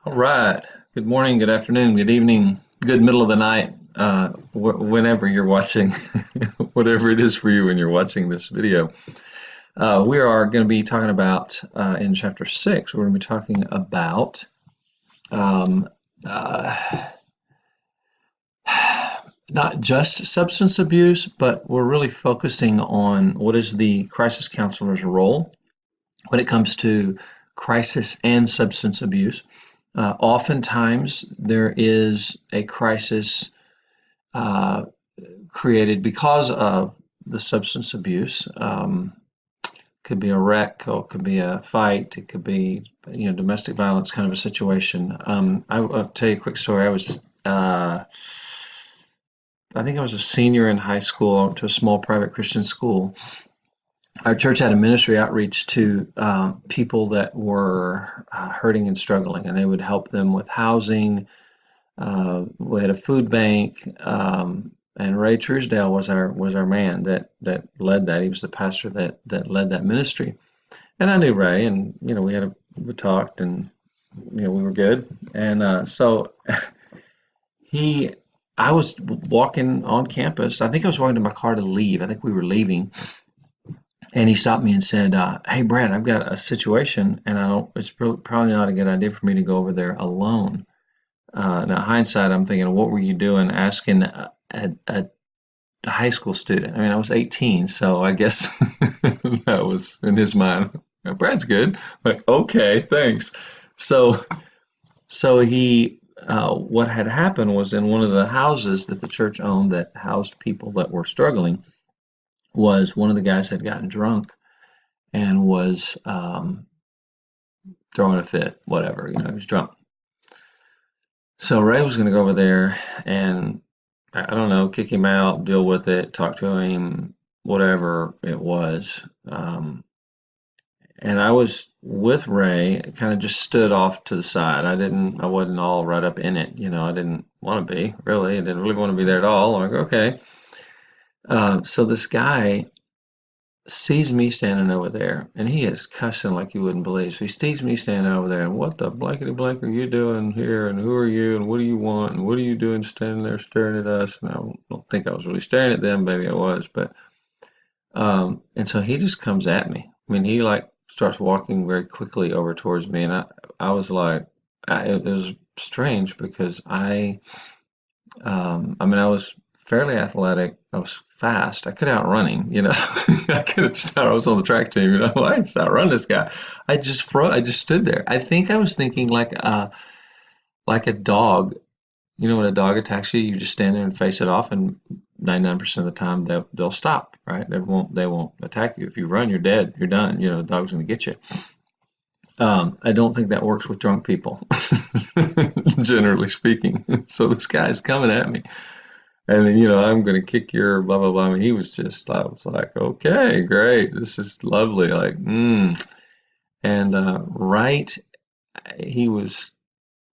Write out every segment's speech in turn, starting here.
All right. Good morning, good afternoon, good evening, good middle of the night, whenever you're watching, whatever it is for you when you're watching this video. We are going to be talking about, in chapter 6, we're going to be talking about um, uh, not just substance abuse, but we're really focusing on what is the crisis counselor's role when it comes to crisis and substance abuse. Oftentimes, there is a crisis uh, created because of the substance abuse. Could be a wreck, or it could be a fight. It could be, domestic violence kind of a situation. I'll tell you a quick story. I think I was a senior in high school. I went to a small private Christian school. Our church had a ministry outreach to people that were hurting and struggling, and they would help them with housing. We had a food bank, and Ray Truesdale was our man that led that. He was the pastor that led that ministry, and I knew Ray, and we talked, and we were good, and so he. I was walking on campus. I think I was walking to my car to leave. I think we were leaving, and he stopped me and said, "Hey, Brad, I've got a situation, and I don't. It's probably not a good idea for me to go over there alone." Now, hindsight, I'm thinking, what were you doing asking a high school student? I mean, I was 18, so I guess that was in his mind. Brad's good. Like, okay, thanks. So, what had happened was in one of the houses that the church owned that housed people that were struggling, was one of the guys had gotten drunk and was throwing a fit, whatever, he was drunk. So Ray was going to go over there and I don't know, kick him out, deal with it, talk to him, whatever it was. And I was with Ray, kind of just stood off to the side. I wasn't all right up in it. I didn't want to be, really. I didn't really want to be there at all. I'm like, okay. So this guy sees me standing over there, and he is cussing like you wouldn't believe. So he sees me standing over there, and what the blankety blank are you doing here? And who are you? And what do you want? And what are you doing standing there staring at us? And I don't think I was really staring at them. Maybe I was, but and so he just comes at me. I mean, he like starts walking very quickly over towards me, and I was like, it was strange because I mean, I was fairly athletic. I was fast. I could outrun him, I could have just, I was on the track team, I just outrun this guy. I just stood there. I think I was thinking like a dog. When a dog attacks you, you just stand there and face it off, and 99% of the time they'll stop, right? They won't attack you. If you run, you're dead. You're done. The dog's going to get you. I don't think that works with drunk people, generally speaking. So this guy's coming at me. And then, I'm going to kick your blah, blah, blah. I mean, I was like, okay, great. This is lovely. Like, And right, he was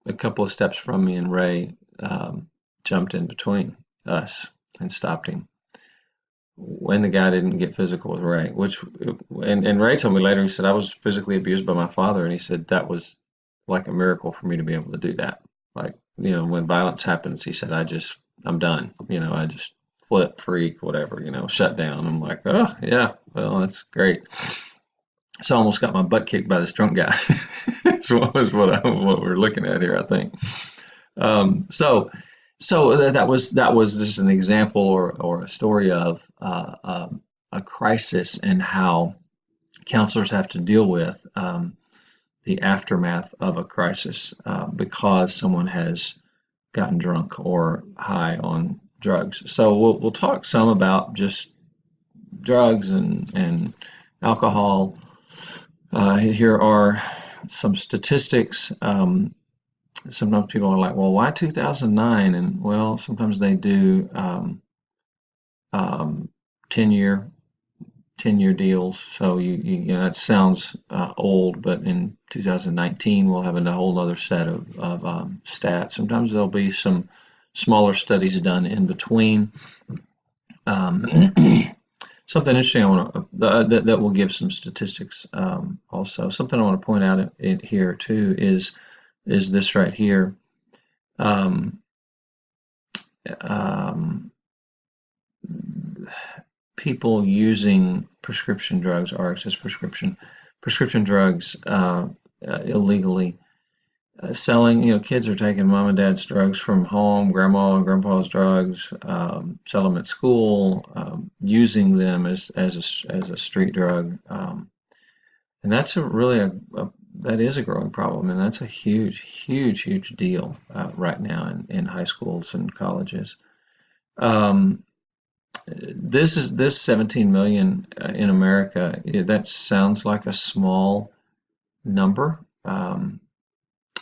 a couple of steps from me, and Ray jumped in between us and stopped him. When the guy didn't get physical with Ray, and Ray told me later, he said, I was physically abused by my father. And he said, that was like a miracle for me to be able to do that. Like, when violence happens, he said, I'm done. I just flip, freak, whatever, shut down. I'm like, oh, yeah, well, that's great. So I almost got my butt kicked by this drunk guy. That's what we're looking at here, I think. So that was just an example or a story of a crisis and how counselors have to deal with the aftermath of a crisis because someone has gotten drunk or high on drugs. So we'll talk some about just drugs and alcohol. Here are some statistics. Sometimes people are like, well, why 2009? And well, sometimes they do 10-year 10-year deals. So that sounds old, but in 2019 we'll have a whole other set of stats. Sometimes there'll be some smaller studies done in between. Um, Something interesting I want to that will give some statistics also. Something I want to point out here too is is this right here. Um, um, People using prescription drugs, RX prescription drugs illegally. Selling, kids are taking mom and dad's drugs from home, grandma and grandpa's drugs, sell them at school, using them as a street drug. And that's that is a growing problem, and that's a huge deal right now in high schools and colleges. Um, this 17 million in America, that sounds like a small number, and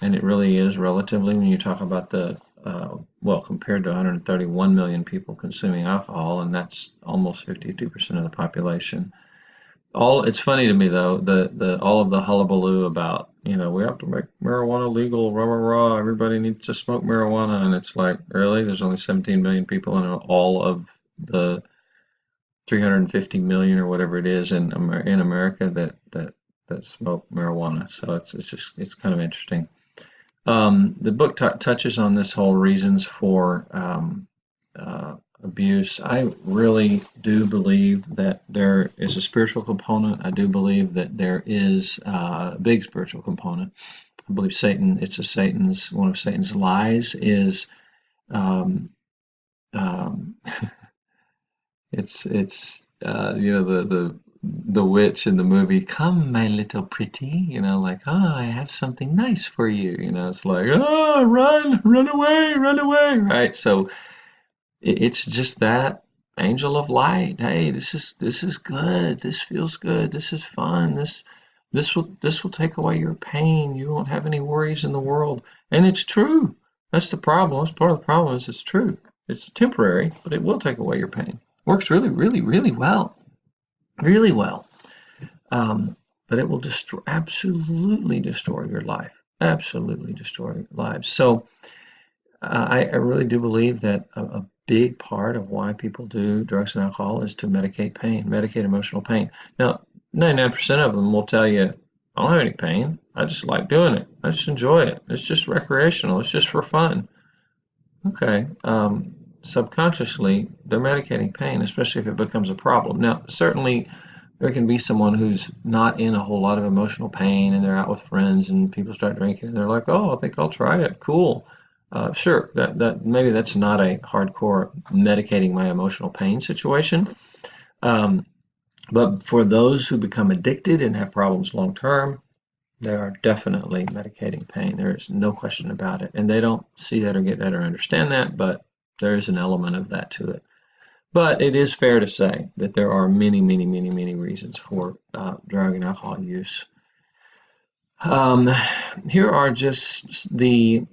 it really is relatively when you talk about well, compared to 131 million people consuming alcohol, and that's almost 52% of the population. It's funny to me though, the all of the hullabaloo about, we have to make marijuana legal, rah rah rah, everybody needs to smoke marijuana, and it's like, really? There's only 17 million people in all of the 350 million or whatever it is in America that smoke marijuana. So it's kind of interesting. The book touches on this whole reasons for abuse. I really do believe that there is a spiritual component. I do believe that there is a big spiritual component. I believe one of Satan's lies is um, um, the witch in the movie, "Come, my little pretty," like, "Oh, I have something nice for you." It's like, "Oh, run away, run away," right? So it's just that angel of light. Hey, this is good. This feels good. This is fun. This will take away your pain. You won't have any worries in the world. And it's true. That's the problem. That's part of the problem is it's true. It's temporary, but it will take away your pain. Works really, really, really well. Really well. But it will absolutely destroy your life. Absolutely destroy your lives. So I really do believe that a big part of why people do drugs and alcohol is to medicate emotional pain. Now, 99% of them will tell you, "I don't have any pain. I just like doing it. I just enjoy it. It's just recreational. It's just for fun." Okay. Subconsciously, they're medicating pain, especially if it becomes a problem. Now, certainly, there can be someone who's not in a whole lot of emotional pain and they're out with friends and people start drinking and they're like, "Oh, I think I'll try it. Cool." Sure, that maybe that's not a hardcore medicating my emotional pain situation. Um, but for those who become addicted and have problems long term, they are definitely medicating pain. There's no question about it. And they don't see that or get that or understand that, but there is an element of that to it. But it is fair to say that there are many reasons for drug and alcohol use. Um, Here are just the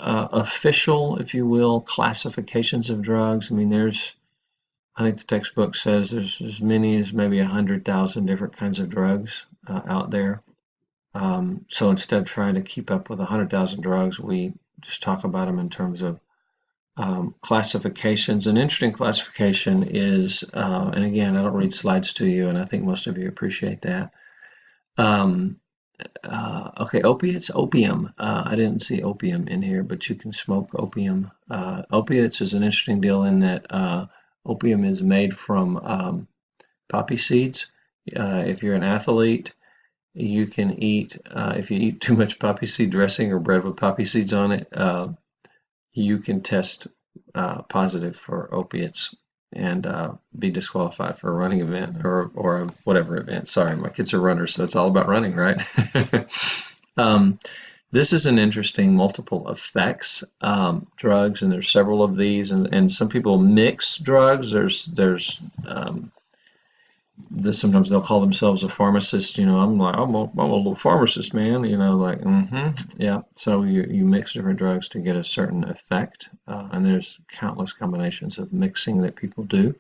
official, if you will, classifications of drugs. I mean, I think the textbook says there's as many as maybe 100,000 different kinds of drugs out there. So instead of trying to keep up with 100,000 drugs, we just talk about them in terms of classifications. An interesting classification is, and again, I don't read slides to you, and I think most of you appreciate that. Um, okay, opiates, opium. I didn't see opium in here, but you can smoke opium. Opiates is an interesting deal in that opium is made from poppy seeds. If you're an athlete, you can eat, if you eat too much poppy seed dressing or bread with poppy seeds on it, you can test positive for opiates and be disqualified for a running event or whatever event. Sorry, my kids are runners, so it's all about running, right? um, this is an interesting multiple effects drugs, and there's several of these, and some people mix drugs. There's sometimes they'll call themselves a pharmacist. I'm like, I'm a little pharmacist, man. Like, yeah. So you mix different drugs to get a certain effect, and there's countless combinations of mixing that people do.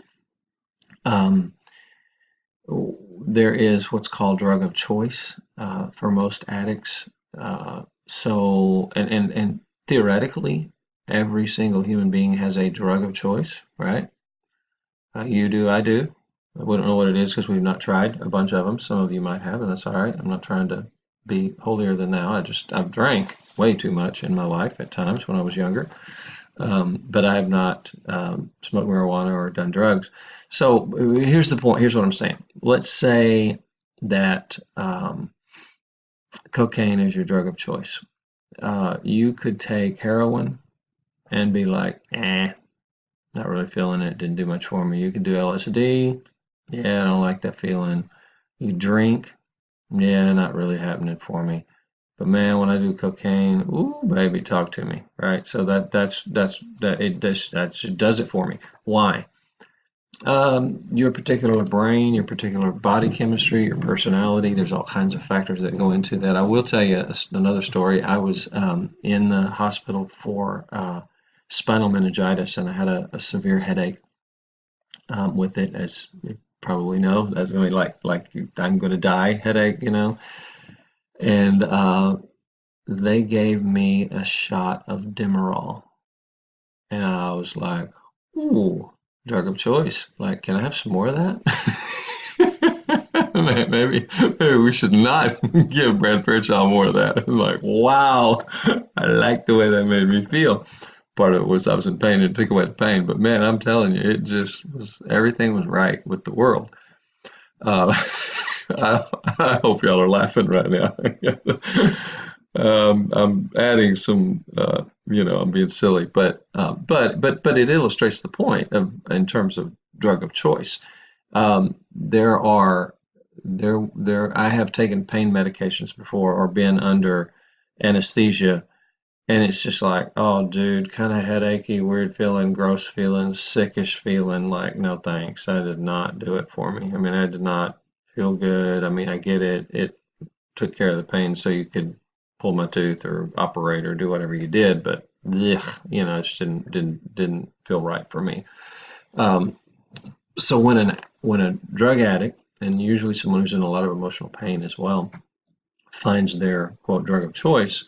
Um, there is what's called drug of choice for most addicts. And theoretically, every single human being has a drug of choice, right? You do, I do. We don't know what it is because we've not tried a bunch of them. Some of you might have, and that's all right. I'm not trying to be holier than thou. I've drank. way too much in my life at times when I was younger. But I have not smoked marijuana or done drugs. So here's the point. Here's what I'm saying. Let's say that cocaine is your drug of choice. You could take heroin and be like, not really feeling it, didn't do much for me. You could do LSD, yeah, I don't like that feeling. You drink, yeah, not really happening for me. But man, when I do cocaine, ooh, baby, talk to me, right? So that just does it for me. Why? Your particular brain, your particular body chemistry, your personality, there's all kinds of factors that go into that. I will tell you another story. I was in the hospital for spinal meningitis, and I had a severe headache with it, as you probably know. That's really like I'm going to die headache, you know. And they gave me a shot of Demerol, and I was like, "Ooh, drug of choice. Like, can I have some more of that?" Maybe we should not give Brad Fairchild more of that. I'm like, wow, I like the way that made me feel. Part of it was I was in pain and it took away the pain, but man, I'm telling you, it just was everything was right with the world. Uh, I hope y'all are laughing right now. I'm adding some, I'm being silly, but it illustrates the point of in terms of drug of choice. There are I have taken pain medications before or been under anesthesia, and it's just like, oh, dude, kind of headachy, weird feeling, gross feeling, sickish feeling. Like, no thanks. I did not do it for me. I mean, I did not feel good. I mean, I get it. It took care of the pain so you could pull my tooth or operate or do whatever you did, but ugh, it just didn't feel right for me. Um, so when a drug addict, and usually someone who's in a lot of emotional pain as well, finds their quote drug of choice,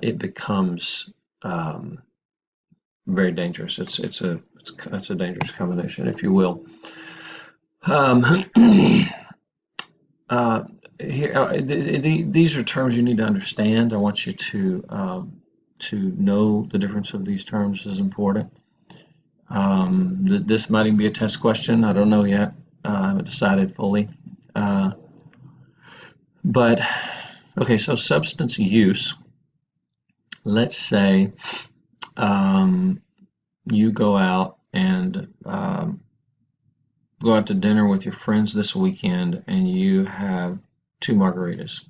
it becomes um, very dangerous. It's a dangerous combination, if you will. Um, uh, these are terms you need to understand. I want you to know the difference of these terms is important. This might even be a test question. I don't know yet. I haven't decided fully. Uh, but okay, so substance use. Let's say um, you go out to dinner with your friends this weekend and you have two margaritas.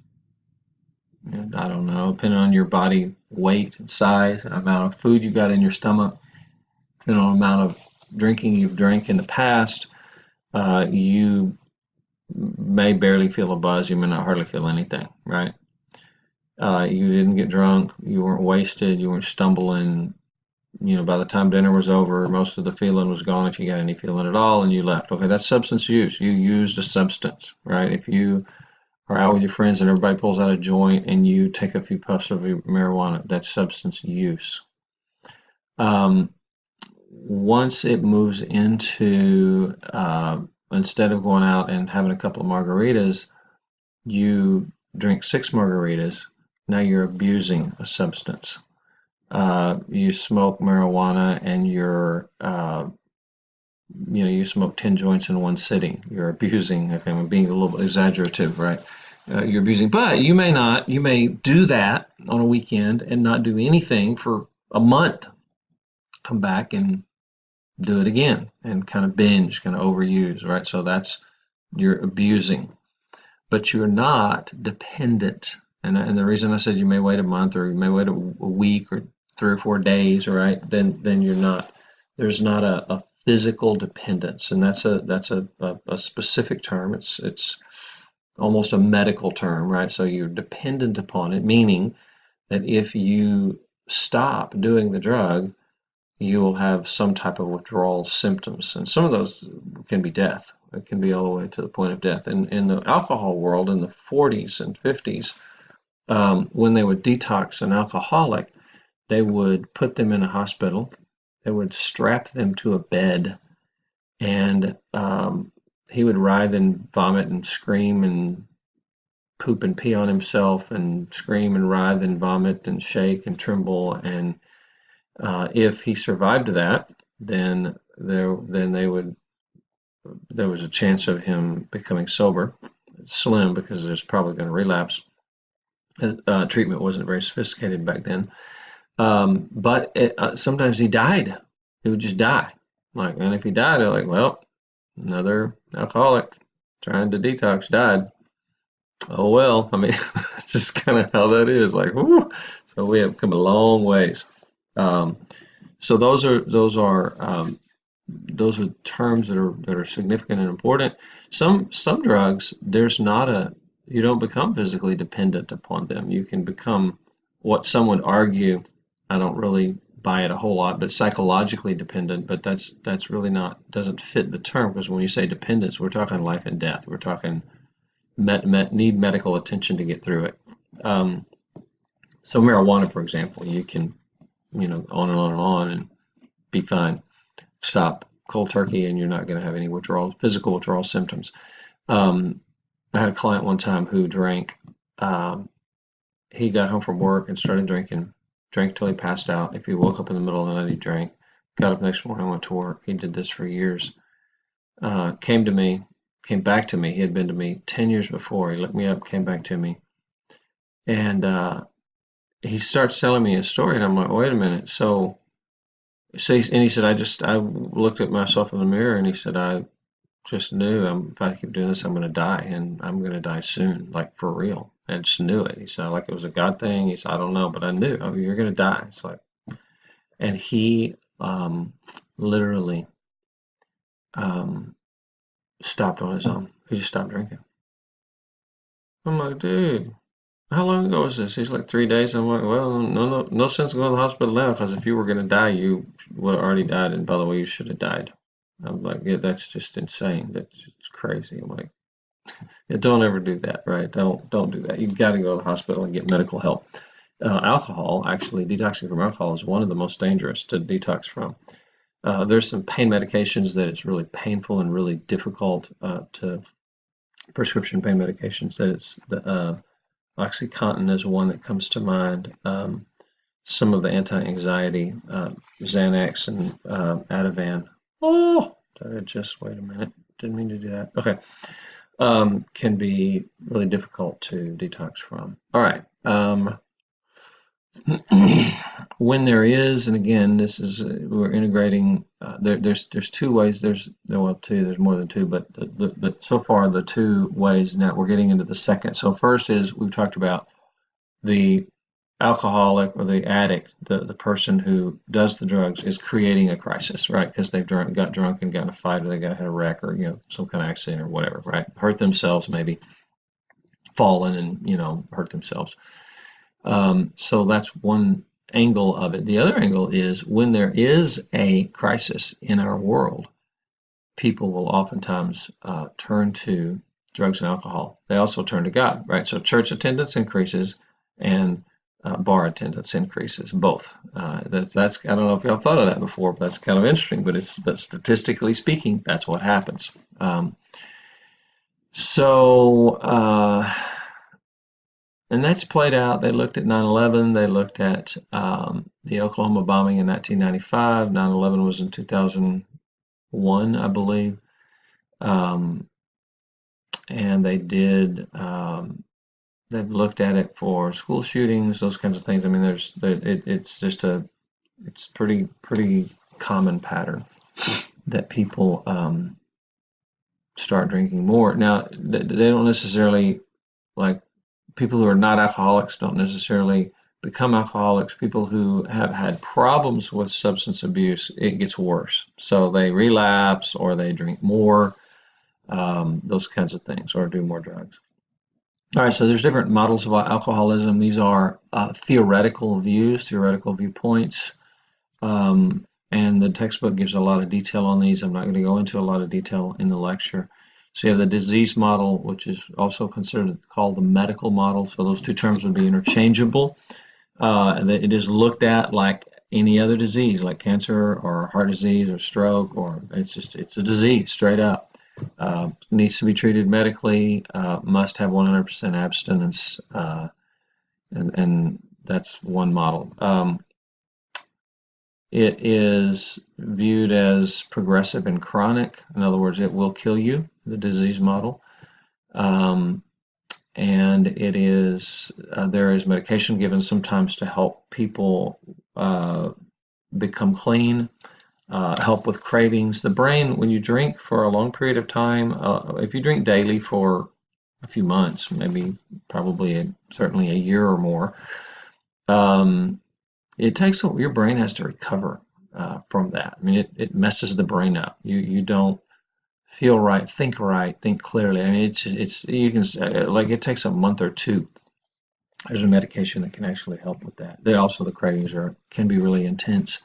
And I don't know, depending on your body weight and size, and amount of food you got in your stomach, depending on the amount of drinking you've drank in the past, you may barely feel a buzz. You may not hardly feel anything, right? You didn't get drunk. You weren't wasted. You weren't stumbling. By the time dinner was over, most of the feeling was gone if you got any feeling at all, and you left. Okay, that's substance use. You used a substance, right? If you are out with your friends and everybody pulls out a joint and you take a few puffs of marijuana, that's substance use. Um, Once it moves into, instead of going out and having a couple of margaritas, you drink six margaritas, now you're abusing a substance. You smoke marijuana and you smoke 10 joints in one sitting. You're abusing, okay, I'm being a little bit exaggerative, right? You're abusing, but you may do that on a weekend and not do anything for a month. Come back and do it again and kind of binge, kind of overuse, right? So you're abusing, but you're not dependent. And the reason I said you may wait a month or you may wait a week or 3 or 4 days, right? Then you're not. There's not a physical dependence, and that's a specific term. It's almost a medical term, right? So you're dependent upon it, meaning that if you stop doing the drug, you will have some type of withdrawal symptoms, and some of those can be death. It can be all the way to the point of death. And in the alcohol world, in the 40s and 50s, when they would detox an alcoholic, they would put them in a hospital. They would strap them to a bed, and he would writhe and vomit and scream and poop and pee on himself and scream and writhe and vomit and shake and tremble. And if he survived that, then there was a chance of him becoming sober, slim, because there's probably going to relapse. Treatment wasn't very sophisticated back then. But sometimes he died. He would just die. And if he died, they're like, well, another alcoholic trying to detox died. Oh well, I mean, just kind of how that is. Whew. So we have come a long ways. Um, so those are terms that are significant and important. Some drugs, you don't become physically dependent upon them. You can become what some would argue. I don't really buy it a whole lot, but psychologically dependent. But that's really not doesn't fit the term, because when you say dependence, we're talking life and death. We're talking need medical attention to get through it. Um, so marijuana, for example, you can, on and on and on and be fine. Stop cold turkey and you're not going to have any physical withdrawal symptoms. I had a client one time who drank. Um, he got home from work and started drinking, drank till he passed out. If he woke up in the middle of the night, he drank. Got up next morning, went to work. He did this for years. Came back to me. He had been to me 10 years before. He looked me up, came back to me, and he starts telling me his story, and I'm like, wait a minute. And he said, I looked at myself in the mirror, and he said, I just knew if I keep doing this, I'm going to die, and I'm going to die soon, like for real. I just knew it. He said, like it was a God thing. He said, I don't know, but I knew. I mean, you're going to die. It's like, and he literally um, stopped on his own. He just stopped drinking. I'm like, dude, how long ago was this? He's like 3 days. I'm like, well, no sense going to the hospital now, because if you were going to die, you would have already died. And by the way, you should have died. I'm like, yeah, that's just insane. That's just crazy. I'm like, yeah, don't ever do that, right? Don't do that. You've got to go to the hospital and get medical help. Alcohol, actually, detoxing from alcohol is one of the most dangerous to detox from. There's some pain medications that it's really painful and really difficult to prescription pain medications. That it's the OxyContin is one that comes to mind. Some of the anti-anxiety, Xanax and Ativan. Oh, did I just wait a minute? Didn't mean to do that. Okay. Can be really difficult to detox from. All right. When there is, and again, this is we're integrating. There's two ways. There's more than two, but so far the two ways. Now we're getting into the second. So first is we've talked about the alcoholic or the addict, the person who does the drugs is creating a crisis, right? Because they've got drunk and got in a fight, or they had a wreck, or some kind of accident or whatever, right? Hurt themselves, maybe fallen and hurt themselves. So that's one angle of it. The other angle is when there is a crisis in our world, people will oftentimes turn to drugs and alcohol. They also turn to God, right? So church attendance increases and bar attendance increases, both. That's I don't know if y'all thought of that before, but that's kind of interesting. But statistically speaking, that's what happens. And that's played out. They looked at 9/11. They looked at the Oklahoma bombing in 1995. 9/11 was in 2001, I believe. And they've looked at it for school shootings, those kinds of things. I mean, it's pretty common pattern that people start drinking more. Now, they don't necessarily, like, people who are not alcoholics don't necessarily become alcoholics. People who have had problems with substance abuse, it gets worse. So they relapse or they drink more, those kinds of things, or do more drugs. All right, so there's different models of alcoholism. These are theoretical viewpoints, and the textbook gives a lot of detail on these. I'm not going to go into a lot of detail in the lecture. So you have the disease model, which is also called the medical model. So those two terms would be interchangeable. It is looked at like any other disease, like cancer or heart disease or stroke, or it's a disease straight up. Needs to be treated medically, must have 100% abstinence, and that's one model. It is viewed as progressive and chronic. In other words, it will kill you, the disease model. And it is there is medication given sometimes to help people become clean, help with cravings. The brain, when you drink for a long period of time, if you drink daily for a few months, maybe probably certainly a year or more, um, it takes your brain has to recover from that. I mean, it messes the brain up. You don't feel right, think clearly. I mean, it's you can like it takes a month or two. There's a medication that can actually help with that. They also the cravings are can be really intense.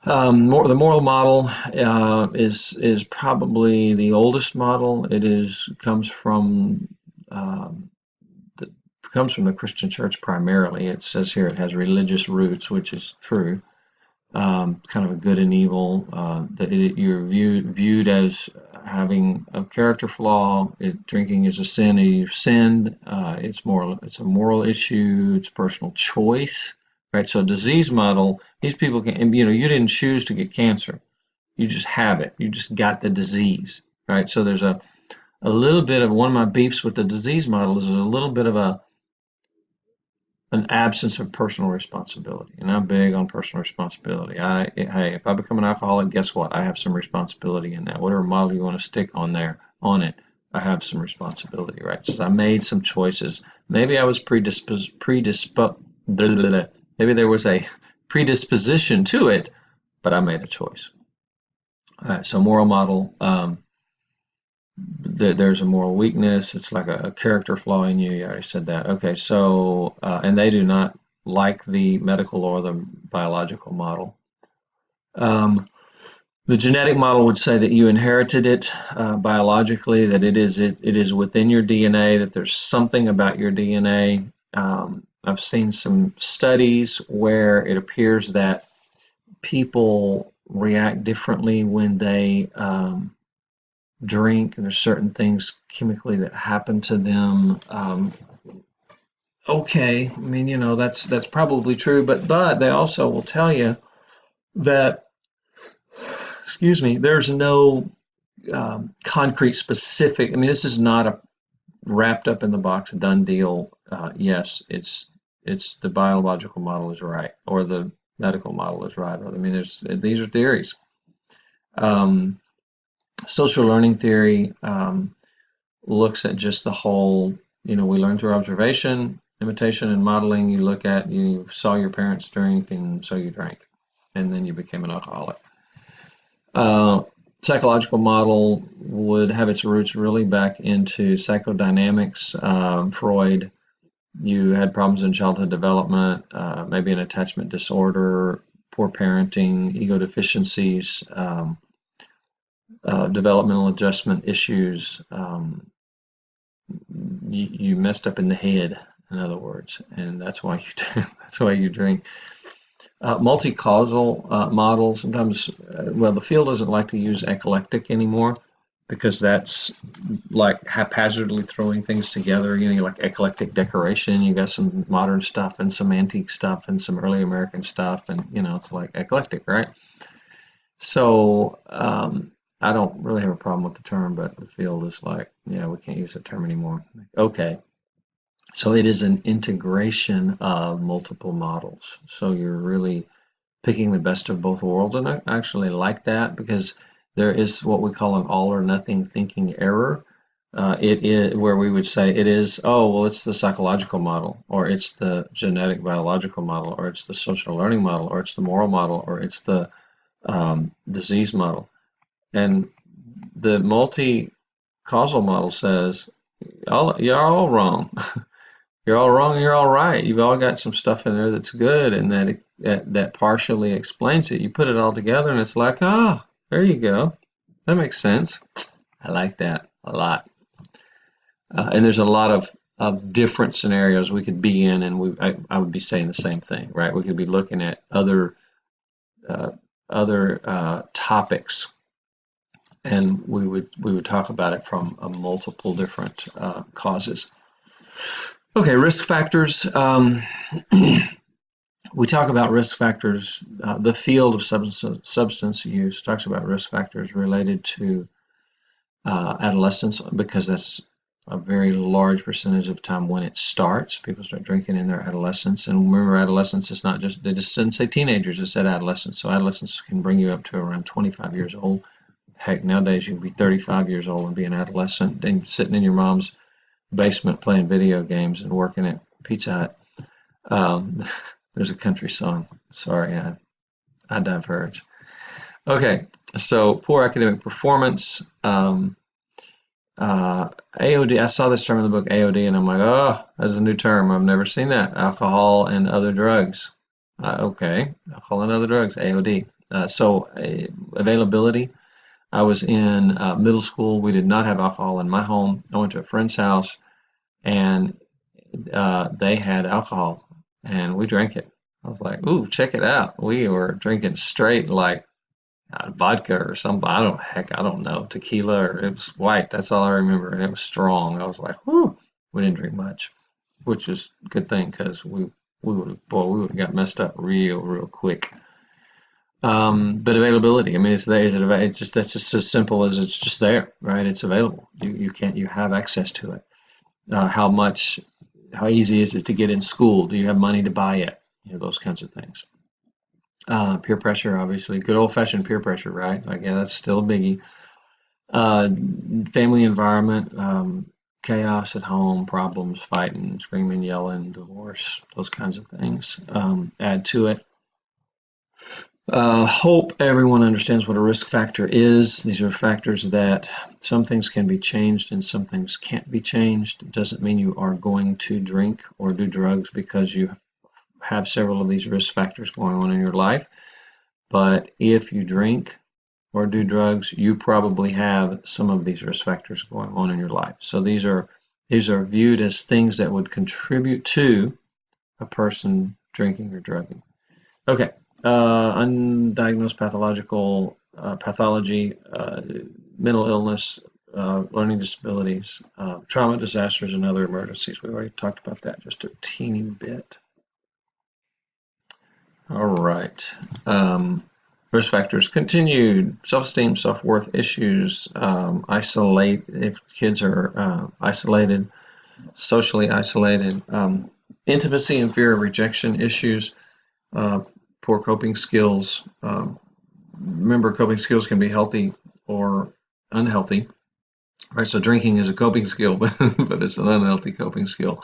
The moral model is probably the oldest model. It is um, the, comes from the Christian church primarily. It says here it has religious roots, which is true. Kind of a good and evil. That you're viewed as having a character flaw. Drinking is a sin, and you've sinned. It's a moral issue. It's personal choice, right? So disease model. These people can, and, you didn't choose to get cancer. You just have it. You just got the disease, right? So there's a little bit of one of my beefs with the disease model is a little bit of an absence of personal responsibility. And I'm big on personal responsibility. Hey, if I become an alcoholic, guess what? I have some responsibility in that. Whatever model you want to stick on it, I have some responsibility, right? So I made some choices. Maybe I was maybe there was a predisposition to it, but I made a choice. All right, so moral model. There's a moral weakness. It's like a character flaw in you. You already said that. Okay, so and they do not like the medical or the biological model. The genetic model would say that you inherited it biologically, that it is within your DNA, that there's something about your DNA. I've seen some studies where it appears that people react differently when they drink, and there's certain things chemically that happen to them. Okay, I mean, that's probably true, but they also will tell you that, excuse me, there's no concrete specific. I mean, this is not a wrapped up in the box, done deal. Yes, it's the biological model is right, or the medical model is right. I mean, these are theories. Um, Social learning theory looks at just the whole, we learn through observation, imitation, and modeling. You saw your parents drink, and so you drank, and then you became an alcoholic. Uh, Psychological model would have its roots really back into psychodynamics. Freud, you had problems in childhood development, maybe an attachment disorder, poor parenting, ego deficiencies, developmental adjustment issues. You messed up in the head, in other words, and that's why that's why you drink. Multi-causal model. Sometimes, well, the field doesn't like to use eclectic anymore because that's like haphazardly throwing things together. Like eclectic decoration. You got some modern stuff and some antique stuff and some early American stuff, and it's like eclectic, right? So I don't really have a problem with the term, but the field is like, yeah, we can't use the term anymore. Okay. So it is an integration of multiple models. So you're really picking the best of both worlds. And I actually like that because there is what we call an all or nothing thinking error. It is where we would say it is, oh, well, it's the psychological model, or it's the genetic biological model, or it's the social learning model, or it's the moral model, or it's the disease model. And the multi-causal model says, you're all wrong. You're all wrong, you're all right. You've all got some stuff in there that's good, and that partially explains it. You put it all together, and it's like, there you go. That makes sense. I like that a lot. And there's a lot of different scenarios we could be in, and I would be saying the same thing, right? We could be looking at other topics and we would talk about it from multiple different causes. Okay, risk factors. We talk about risk factors. The field of substance use talks about risk factors related to adolescence, because that's a very large percentage of time when it starts. People start drinking in their adolescence. And remember, adolescence is not just, they just didn't say teenagers, it said adolescence. So adolescence can bring you up to around 25 years old. Heck, nowadays you can be 35 years old and be an adolescent and sitting in your mom's basement playing video games and working at Pizza Hut. Um, there's a country song. Sorry, I diverge. Okay, so poor academic performance. AOD, I saw this term in the book AOD, and I'm like, oh, that's a new term. I've never seen that. Alcohol and other drugs. Okay, alcohol and other drugs, AOD. Availability. I was in middle school. We did not have alcohol in my home. I went to a friend's house, and they had alcohol, and we drank it. I was like, ooh, check it out. We were drinking straight, like vodka or something. I don't know, tequila, or it was white. That's all I remember, and it was strong. I was like, whoo. We didn't drink much, which is a good thing, because we would have got messed up real quick. But availability. I mean, it's there. It's just, that's just as simple as it's just there, right? It's available. You have access to it. How easy is it to get in school? Do you have money to buy it? Those kinds of things. Peer pressure, obviously. Good old-fashioned peer pressure, right? Like, yeah, that's still a biggie. Uh, Family environment, chaos at home, problems, fighting, screaming, yelling, divorce, those kinds of things add to it. Hope everyone understands what a risk factor is. These are factors that some things can be changed and some things can't be changed. It doesn't mean you are going to drink or do drugs because you have several of these risk factors going on in your life. But if you drink or do drugs, you probably have some of these risk factors going on in your life. So these are viewed as things that would contribute to a person drinking or drugging. Okay, undiagnosed pathology, mental illness, learning disabilities, trauma, disasters, and other emergencies. We already talked about that just a teeny bit. All right. Risk factors continued: self-esteem, self-worth issues, if kids are isolated, socially isolated, intimacy and fear of rejection issues, uh, poor coping skills. Remember, coping skills can be healthy or unhealthy, right? So drinking is a coping skill, but it's an unhealthy coping skill.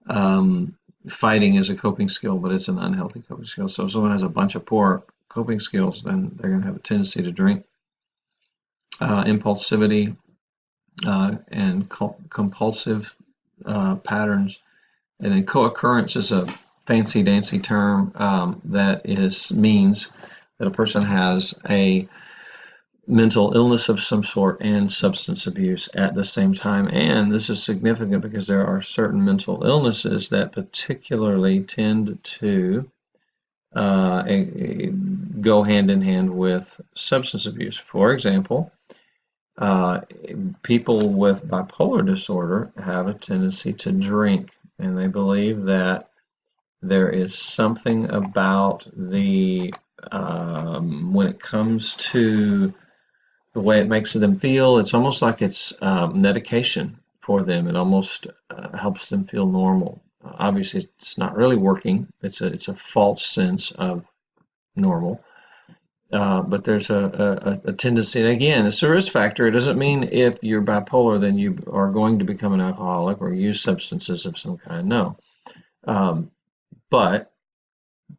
Um, Fighting is a coping skill, but it's an unhealthy coping skill. So if someone has a bunch of poor coping skills, then they're going to have a tendency to drink. Impulsivity and compulsive patterns. And then co-occurrence is a fancy dancy term that means that a person has a mental illness of some sort and substance abuse at the same time. And this is significant because there are certain mental illnesses that particularly tend to go hand in hand with substance abuse. For example, people with bipolar disorder have a tendency to drink, and they believe that there is something about when it comes to the way it makes them feel, it's almost like it's medication for them. It almost helps them feel normal. Obviously, it's not really working. It's a false sense of normal. But there's a tendency, and again, it's a risk factor. It doesn't mean if you're bipolar, then you are going to become an alcoholic or use substances of some kind. No. But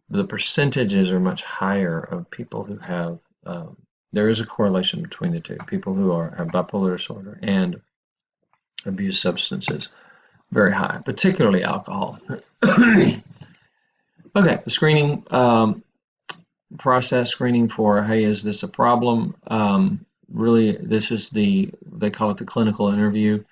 the percentages are much higher of people who have, there is a correlation between the two. People who have bipolar disorder and abuse substances, very high, particularly alcohol. Okay, the screening process, screening for, hey, is this a problem? Really, this is they call it the clinical interview.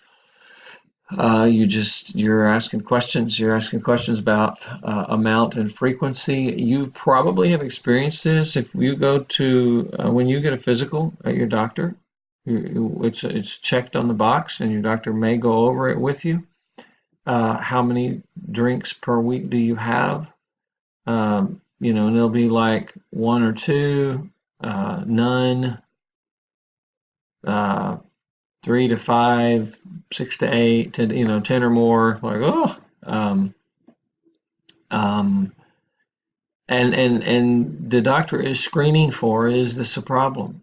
You're asking questions. You're asking questions about amount and frequency. You probably have experienced this if you go to when you get a physical at your doctor. It's checked on the box, and your doctor may go over it with you. How many drinks per week do you have? And it'll be like one or two, none, uh, 3 to 5, 6 to 8, 10, 10 or more. Like, oh, um, um, and the doctor is screening for, is this a problem?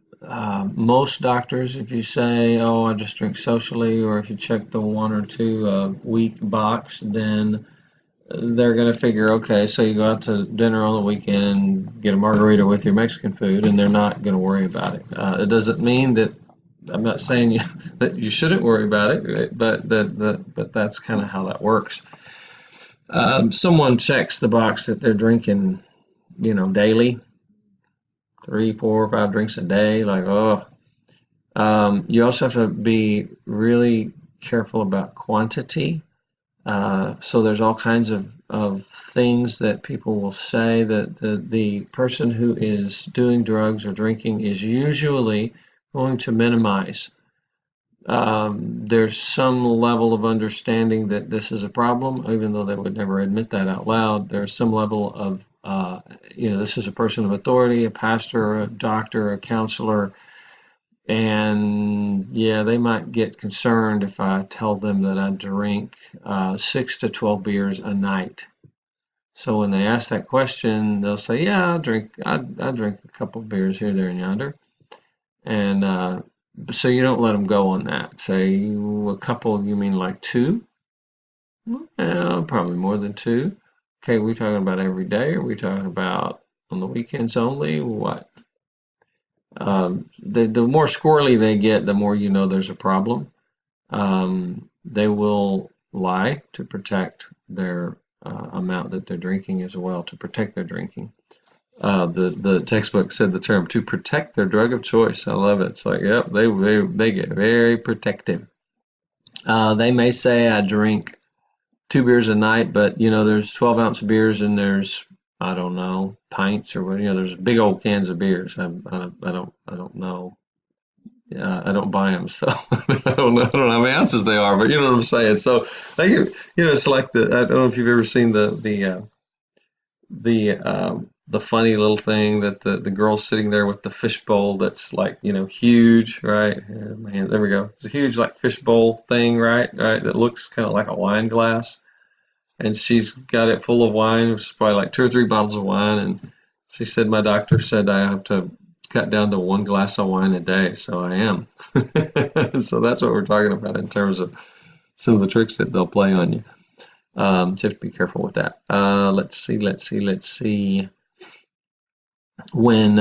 Most doctors, if you say, oh, I just drink socially, or if you check the one or two week box, then they're going to figure, okay, so you go out to dinner on the weekend and get a margarita with your Mexican food, and they're not going to worry about it. It doesn't mean that I'm not saying that you shouldn't worry about it, right? But that's kind of how that works. Someone checks the box that they're drinking, daily, 3, 4, 5 drinks a day. Like, oh, you also have to be really careful about quantity. So there's all kinds of things that people will say that the person who is doing drugs or drinking is usually going to minimize. There's some level of understanding that this is a problem, even though they would never admit that out loud. There's some level of, this is a person of authority, a pastor, a doctor, a counselor, and yeah, they might get concerned if I tell them that I drink 6 to 12 beers a night. So when they ask that question, they'll say, "Yeah, I drink a couple of beers here, there, and yonder." And so you don't let them go on that. Say a couple, you mean like two? Well, probably more than two. Okay, we talking about every day? Are we talking about on the weekends only? What? The more squirrely they get, the more you know there's a problem. They will lie to protect their amount that they're drinking as well, to protect their drinking. The textbook said the term "to protect their drug of choice." I love it. It's like, yep, they get very protective. They may say I drink 2 beers a night, but there's 12-ounce beers and there's, I don't know, pints or what. There's big old cans of beers. I don't know. I don't buy them, so I don't know how many ounces they are, but you know what I'm saying. So it's like I don't know if you've ever seen the funny little thing that the girl's sitting there with the fish bowl that's like huge, right? Yeah, man, there we go. It's a huge like fish bowl thing, right, that looks kind of like a wine glass, and she's got it full of wine. It's probably like 2 or 3 bottles of wine, and she said, my doctor said I have to cut down to 1 glass of wine a day, so I am. So that's what we're talking about in terms of some of the tricks that they'll play on you. So you have to be careful with that. Let's see. When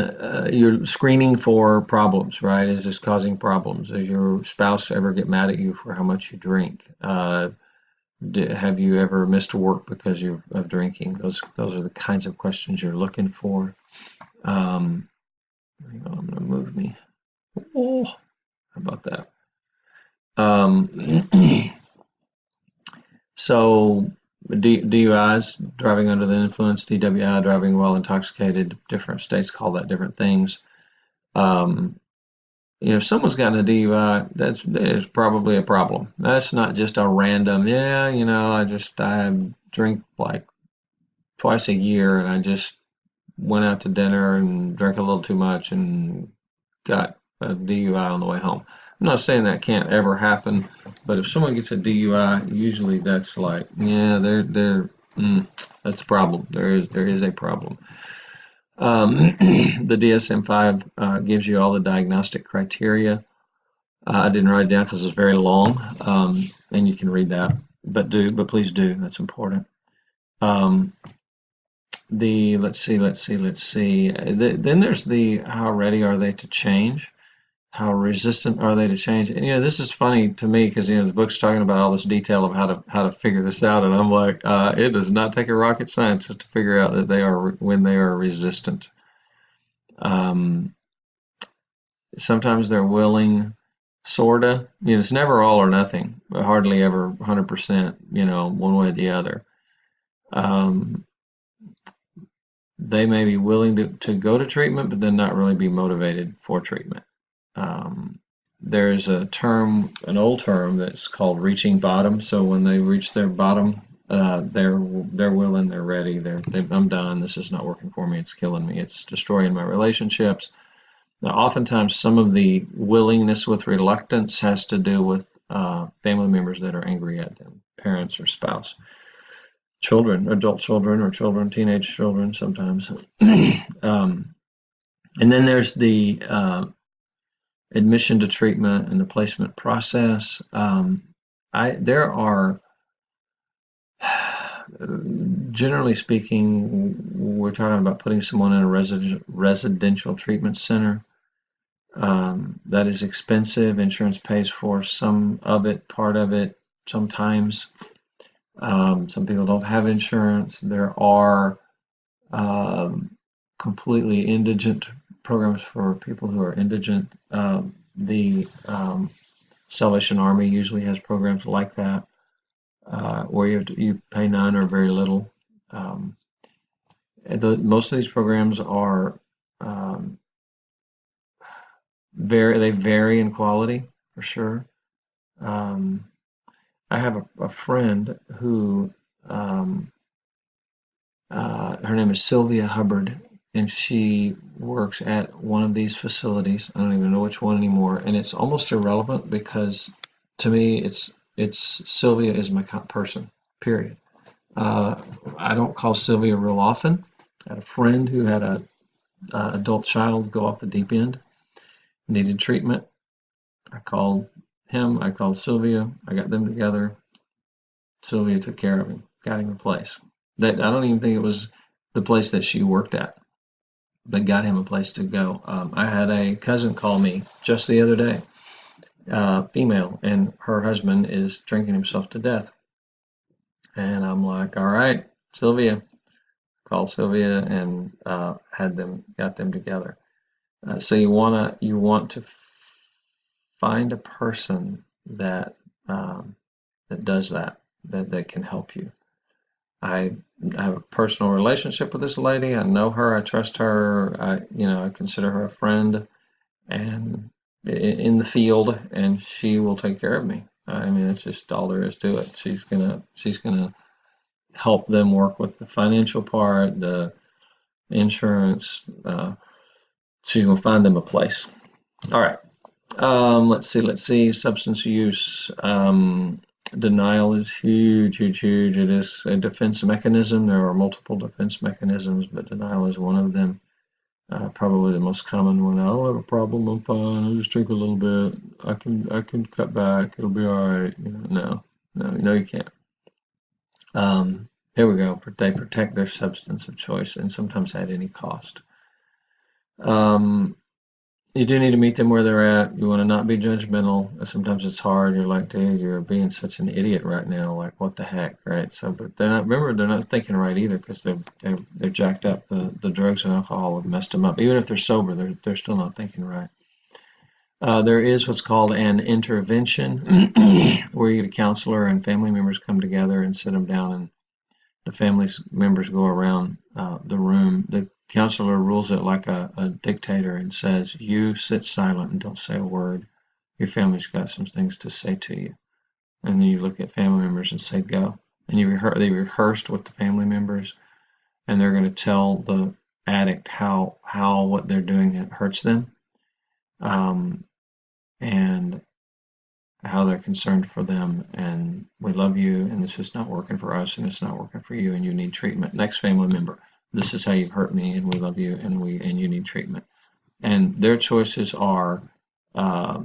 you're screening for problems, right? Is this causing problems? Does your spouse ever get mad at you for how much you drink? Have you ever missed work because of drinking? Those are the kinds of questions you're looking for. Hang on, I'm gonna move me. Oh, how about that? Um, so DUIs, driving under the influence, DWI, driving while intoxicated, different states call that different things. Um, if someone's gotten a DUI, there's probably a problem. That's not just a random, yeah, I drink like twice a year and I just went out to dinner and drank a little too much and got a DUI on the way home. I'm not saying that can't ever happen, but if someone gets a DUI, usually that's like, yeah, that's a problem. There is a problem. The DSM-5 gives you all the diagnostic criteria. I didn't write it down because it's very long, and you can read that. But please do. That's important. Um, let's see. Then there's the how ready are they to change? How resistant are they to change? And this is funny to me because the book's talking about all this detail of how to figure this out, and I'm like, it does not take a rocket scientist to figure out that when they are resistant. Um, Sometimes they're willing, sorta. It's never all or nothing, but hardly ever 100%. One way or the other. Um, they may be willing to go to treatment, but then not really be motivated for treatment. Um, there's a term, an old term that's called reaching bottom. So when they reach their bottom, they're willing, they're ready, I'm done. This is not working for me. It's killing me. It's destroying my relationships. Now, oftentimes, some of the willingness with reluctance has to do with family members that are angry at them, parents or spouse, children, adult children, or children, teenage children sometimes. um, and then there's the admission to treatment and the placement process. There are, generally speaking, we're talking about putting someone in a residential treatment center. That is expensive. Insurance pays for some of it, part of it, sometimes. Some people don't have insurance. There are completely indigent programs for people who are indigent. The Salvation Army usually has programs like that, where you pay none or very little. Most of these programs are they vary in quality for sure. I have a friend who her name is Sylvia Hubbard, and she works at one of these facilities. I don't even know which one anymore, and it's almost irrelevant because to me, it's Sylvia is my person. Period. I don't call Sylvia real often. I had a friend who had a adult child go off the deep end, needed treatment. I called him. I called Sylvia. I got them together. Sylvia took care of him, got him a place. That I don't even think it was the place that she worked at, but got him a place to go. I had a cousin call me just the other day, female, and her husband is drinking himself to death. And I'm like, all right, Sylvia. Called Sylvia and got them together. So you want to find a person that that does that can help you. I have a personal relationship with this lady. I know her. I trust her. I consider her a friend, and in the field, and she will take care of me. I mean, it's just all there is to it. She's gonna help them work with the financial part, the insurance. She's gonna find them a place. All right. Let's see. Let's see. Substance use. Denial is huge, huge, huge. It is a defense mechanism. There are multiple defense mechanisms, but denial is one of them. Probably the most common one. I don't have a problem. I'm fine. I'll just drink a little bit. I can cut back. It'll be all right. No, you can't. Here we go. They protect their substance of choice, and sometimes at any cost. Um, you do need to meet them where they're at. You want to not be judgmental. Sometimes it's hard. You're like, dude, you're being such an idiot right now. Like, what the heck, right? So, but they're not. Remember, they're not thinking right either because they're jacked up. The drugs and alcohol have messed them up. Even if they're sober, they're still not thinking right. There is what's called an intervention, where you get a counselor and family members come together and sit them down, and the family members go around the room. The counselor rules it like a dictator and says, "You sit silent and don't say a word. Your family's got some things to say to you." And then you look at family members and say, "Go." And they rehearsed with the family members, and they're going to tell the addict how what they're doing hurts them, um, and how they're concerned for them, and we love you, and this is not working for us, and it's not working for you, and you need treatment. Next family member, this is how you've hurt me, and we love you, and you need treatment. And their choices are, uh,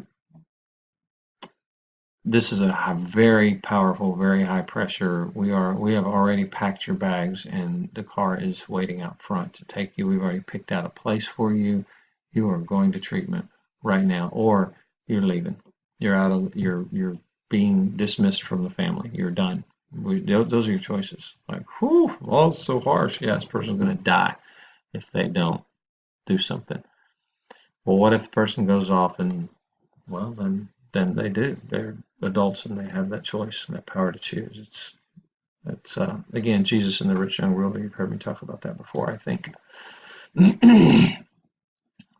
this is a very powerful, very high pressure. We have already packed your bags, and the car is waiting out front to take you. We've already picked out a place for you. You are going to treatment right now, or you're leaving. You're being dismissed from the family. You're done. Those are your choices. Like, whew, well, it's so harsh. Yeah, this person's going to die if they don't do something. Well, what if the person goes off and, well, then they do. They're adults and they have that choice and that power to choose. It's again, Jesus and the rich young ruler. You've heard me talk about that before, I think.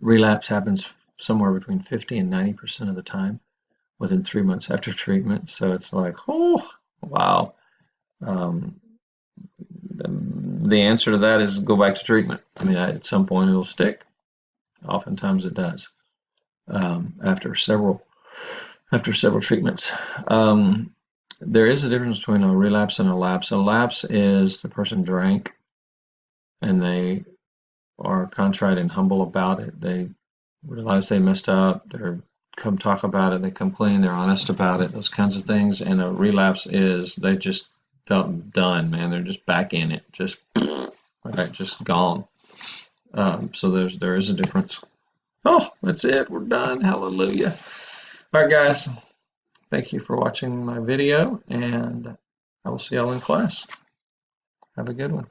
Relapse happens somewhere between 50 and 90% of the time within 3 months after treatment. So it's like, oh, wow. Um, the answer to that is go back to treatment. I mean, at some point it'll stick. Oftentimes it does after several treatments. There is a difference between a relapse and a lapse. A lapse is the person drank and they are contrite and humble about it. They realize they messed up. They're come talk about it. They come clean. They're honest about it. Those kinds of things. And a relapse is they just felt done, man. They're just back in it. Just right, just gone. So there is a difference. Oh, that's it. We're done. Hallelujah. All right, guys. Thank you for watching my video, and I will see y'all in class. Have a good one.